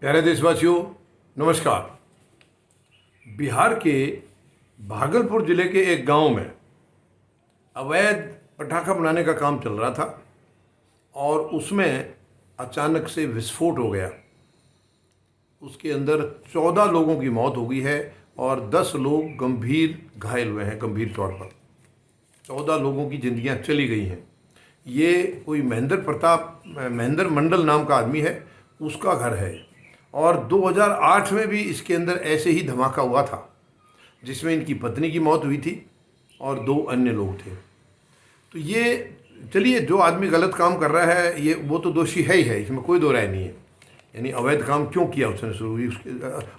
प्यारे देशवासियों, नमस्कार। बिहार के भागलपुर जिले के एक गांव में अवैध पटाखा बनाने का काम चल रहा था और उसमें अचानक से विस्फोट हो गया। उसके अंदर 14 लोगों की मौत हो गई है और 10 लोग गंभीर घायल हुए हैं। गंभीर तौर पर 14 लोगों की जिंदगियां चली गई हैं। ये कोई महेंद्र मंडल नाम का आदमी है, उसका घर है। और 2008 में भी इसके अंदर ऐसे ही धमाका हुआ था जिसमें इनकी पत्नी की मौत हुई थी और 2 अन्य लोग थे। तो ये चलिए, जो आदमी गलत काम कर रहा है वो तो दोषी है ही है, इसमें कोई दो राय नहीं है। यानी अवैध काम क्यों किया उसने शुरू हुई उसके,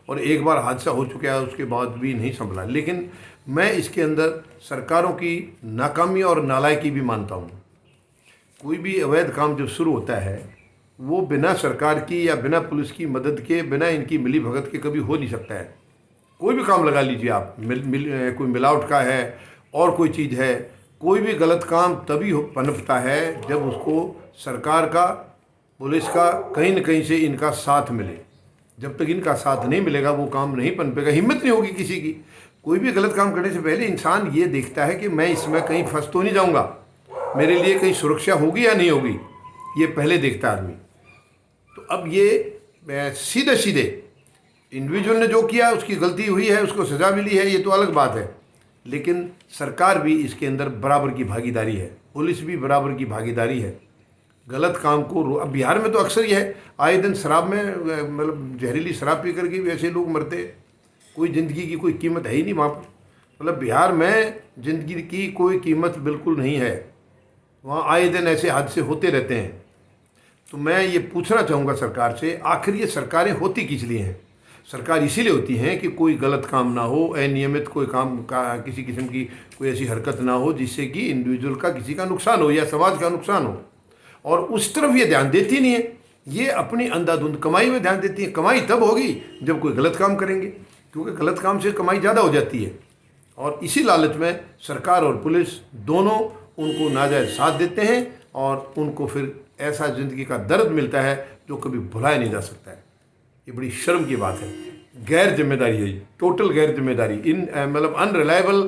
और एक बार हादसा हो चुका है उसके बाद भी नहीं संभला। लेकिन मैं इसके अंदर सरकारों की नाकामी और नालायकी भी मानता हूँ। कोई भी अवैध काम जब शुरू होता है वो बिना सरकार की या बिना पुलिस की मदद के, बिना इनकी मिली भगत के कभी हो नहीं सकता है। कोई भी काम लगा लीजिए आप, कोई मिलावट का है और कोई चीज़ है, कोई भी गलत काम तभी पनपता है जब उसको सरकार का, पुलिस का, कहीं न कहीं से इनका साथ मिले। जब तक इनका साथ नहीं मिलेगा वो काम नहीं पनपेगा, हिम्मत नहीं होगी किसी की। कोई भी गलत काम करने से पहले इंसान ये देखता है कि मैं इसमें कहीं फंस तो नहीं जाऊँगा, मेरे लिए कहीं सुरक्षा होगी या नहीं होगी, ये पहले देखता है आदमी। तो अब ये सीधे सीधे इंडिविजुअल ने जो किया उसकी गलती हुई है, उसको सज़ा मिली है, ये तो अलग बात है। लेकिन सरकार भी इसके अंदर बराबर की भागीदारी है, पुलिस भी बराबर की भागीदारी है। गलत काम को अब बिहार में तो अक्सर ये है, आए दिन शराब में, मतलब जहरीली शराब पी करके भी ऐसे लोग मरते, कोई ज़िंदगी की कोई कीमत है ही नहीं वहाँ पर। मतलब बिहार में ज़िंदगी की कोई कीमत बिल्कुल नहीं है, वहाँ आए दिन ऐसे हादसे होते रहते हैं। तो मैं ये पूछना चाहूँगा सरकार से, आखिर ये सरकारें होती किस लिए हैं? सरकार इसीलिए होती हैं कि कोई गलत काम ना हो, अनियमित कोई काम का, किसी किस्म की कोई ऐसी हरकत ना हो जिससे कि इंडिविजुअल का किसी का नुकसान हो या समाज का नुकसान हो। और उस तरफ ये ध्यान देती नहीं है, ये अपनी अंधाधुंध कमाई में ध्यान देती है। कमाई तब होगी जब कोई गलत काम करेंगे, क्योंकि गलत काम से कमाई ज़्यादा हो जाती है। और इसी लालच में सरकार और पुलिस दोनों उनको नाजायज़ साथ देते हैं और उनको फिर ऐसा ज़िंदगी का दर्द मिलता है जो कभी भुलाया नहीं जा सकता है। ये बड़ी शर्म की बात है, गैर जिम्मेदारी है, टोटल गैर जिम्मेदारी। मतलब अनरिलायबल,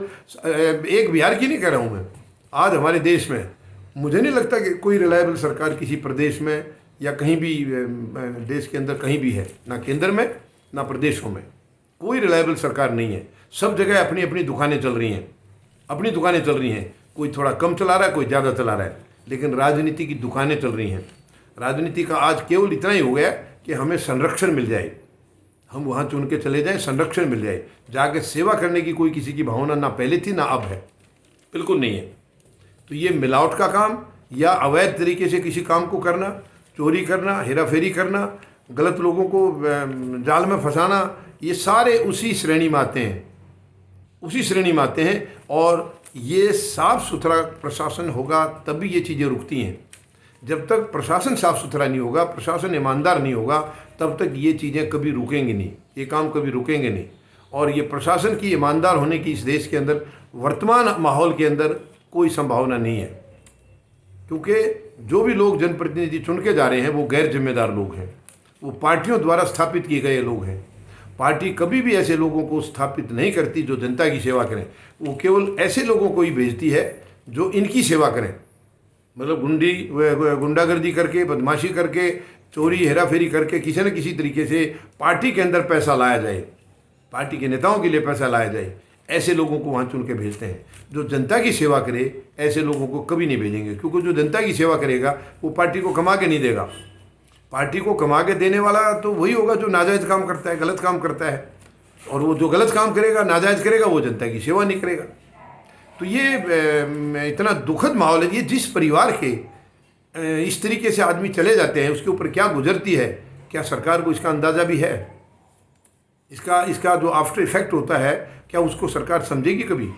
एक बिहार की नहीं कह रहा हूँ मैं, आज हमारे देश में मुझे नहीं लगता कि कोई रिलायबल सरकार किसी प्रदेश में या कहीं भी देश के अंदर कहीं भी है, ना केंद्र में ना प्रदेशों में। कोई रिलायबल सरकार नहीं है। सब जगह अपनी अपनी दुकानें चल रही हैं, अपनी दुकानें चल रही हैं। कोई थोड़ा कम चला रहा है, कोई ज़्यादा चला रहा है, लेकिन राजनीति की दुकानें चल रही हैं। राजनीति का आज केवल इतना ही हो गया कि हमें संरक्षण मिल जाए, हम वहाँ चुन के चले जाएं, संरक्षण मिल जाए। जाके सेवा करने की कोई किसी की भावना ना पहले थी ना अब है, बिल्कुल नहीं है। तो ये मिलावट का काम या अवैध तरीके से किसी काम को करना, चोरी करना, हेराफेरी करना, गलत लोगों को जाल में फंसाना, ये सारे उसी श्रेणी में आते हैं, उसी श्रेणी में आते हैं। और ये साफ़ सुथरा प्रशासन होगा तभी ये चीज़ें रुकती हैं। जब तक प्रशासन साफ़ सुथरा नहीं होगा, प्रशासन ईमानदार नहीं होगा, तब तक ये चीज़ें कभी रुकेंगी नहीं, ये काम कभी रुकेंगे नहीं। और ये प्रशासन की ईमानदार होने की इस देश के अंदर, वर्तमान माहौल के अंदर कोई संभावना नहीं है, क्योंकि जो भी लोग जनप्रतिनिधि चुन के जा रहे हैं वो गैर जिम्मेदार लोग हैं, वो पार्टियों द्वारा स्थापित किए गए लोग हैं। पार्टी कभी भी ऐसे लोगों को स्थापित नहीं करती जो जनता की सेवा करें, वो केवल ऐसे लोगों को ही भेजती है जो इनकी सेवा करें। मतलब गुंडागर्दी करके, बदमाशी करके, चोरी हेराफेरी करके किसी न किसी तरीके से पार्टी के अंदर पैसा लाया जाए, पार्टी के नेताओं के लिए पैसा लाया जाए, ऐसे लोगों को वहाँ चुन के भेजते हैं। जो जनता की सेवा करे ऐसे लोगों को कभी नहीं भेजेंगे, क्योंकि जो जनता की सेवा करेगा वो पार्टी को कमा के नहीं देगा। पार्टी को कमा के देने वाला तो वही होगा जो नाजायज़ काम करता है, गलत काम करता है। और वो जो गलत काम करेगा, नाजायज़ करेगा, वो जनता की सेवा नहीं करेगा। तो ये इतना दुखद माहौल है। ये जिस परिवार के इस तरीके से आदमी चले जाते हैं उसके ऊपर क्या गुजरती है, क्या सरकार को इसका अंदाज़ा भी है? इसका जो आफ्टर इफेक्ट होता है, क्या उसको सरकार समझेगी कभी?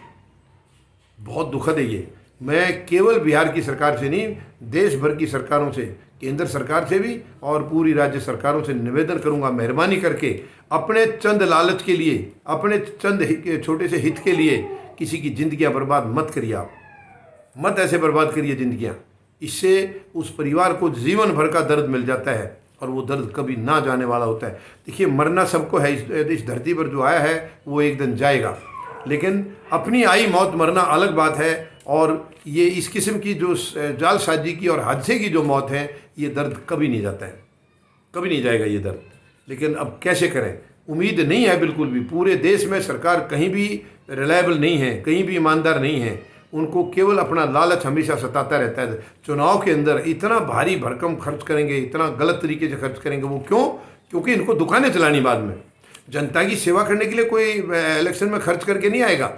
बहुत दुखद है ये। मैं केवल बिहार की सरकार से नहीं, देश भर की सरकारों से, केंद्र सरकार से भी और पूरी राज्य सरकारों से निवेदन करूंगा, मेहरबानी करके अपने चंद लालच के लिए, अपने चंद छोटे से हित के लिए किसी की ज़िंदगियां बर्बाद मत करिए। आप मत ऐसे बर्बाद करिए ज़िंदगियां, इससे उस परिवार को जीवन भर का दर्द मिल जाता है और वो दर्द कभी ना जाने वाला होता है। देखिए, मरना सबको है, इस धरती पर जो आया है वो एक दिन जाएगा, लेकिन अपनी आई मौत मरना अलग बात है। और ये इस किस्म की जो जालसाजी की और हादसे की जो मौत है, ये दर्द कभी नहीं जाता है, कभी नहीं जाएगा ये दर्द। लेकिन अब कैसे करें, उम्मीद नहीं है बिल्कुल भी। पूरे देश में सरकार कहीं भी रिलायबल नहीं है, कहीं भी ईमानदार नहीं है। उनको केवल अपना लालच हमेशा सताता रहता है। चुनाव के अंदर इतना भारी भरकम खर्च करेंगे, इतना गलत तरीके से खर्च करेंगे। वो क्यों? क्योंकि इनको दुकानें चलानी बाद में। जनता की सेवा करने के लिए कोई इलेक्शन में खर्च करके नहीं आएगा।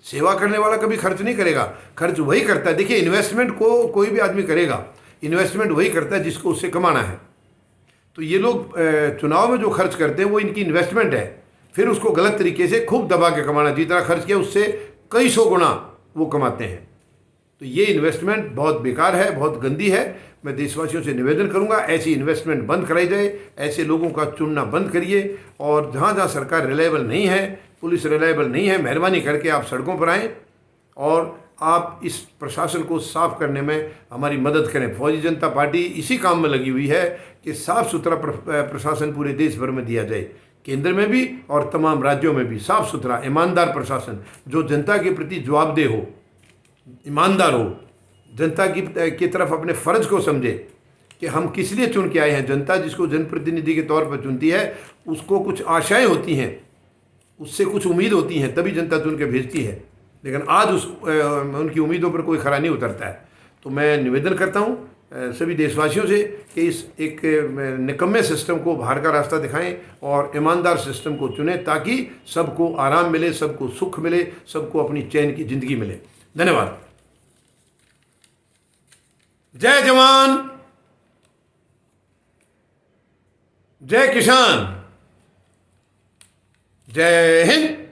सेवा करने वाला कभी खर्च नहीं करेगा, खर्च वही करता है। देखिए, इन्वेस्टमेंट को कोई भी आदमी करेगा, इन्वेस्टमेंट वही करता है जिसको उससे कमाना है। तो ये लोग चुनाव में जो खर्च करते हैं वो इनकी इन्वेस्टमेंट है, फिर उसको गलत तरीके से खूब दबा के कमाना। जितना खर्च किया उससे कई सौ गुना वो कमाते हैं। तो ये इन्वेस्टमेंट बहुत बेकार है, बहुत गंदी है। मैं देशवासियों से निवेदन करूंगा, ऐसी इन्वेस्टमेंट बंद कराई जाए, ऐसे लोगों का चुनना बंद करिए। और जहाँ जहाँ सरकार रिलायबल नहीं है, पुलिस रिलायबल नहीं है, मेहरबानी करके आप सड़कों पर आएँ और आप इस प्रशासन को साफ करने में हमारी मदद करें। फौजी जनता पार्टी इसी काम में लगी हुई है कि साफ सुथरा प्रशासन पूरे देश भर में दिया जाए, केंद्र में भी और तमाम राज्यों में भी। साफ सुथरा ईमानदार प्रशासन जो जनता के प्रति जवाबदेह हो, ईमानदार हो, जनता की तरफ अपने फ़र्ज को समझे कि हम किस लिए चुन के आए हैं। जनता जिसको जनप्रतिनिधि के तौर पर चुनती है उसको कुछ आशाएं होती हैं, उससे कुछ उम्मीद होती हैं, तभी जनता चुन के भेजती है। लेकिन आज उनकी उम्मीदों पर कोई खरा नहीं उतरता है। तो मैं निवेदन करता हूँ सभी देशवासियों से कि इस एक निकम्मे सिस्टम को बाहर का रास्ता दिखाएं और ईमानदार सिस्टम को चुनें, ताकि सबको आराम मिले, सबको सुख मिले, सबको अपनी चैन की ज़िंदगी मिले। धन्यवाद। जय जवान, जय किसान, जय हिंद।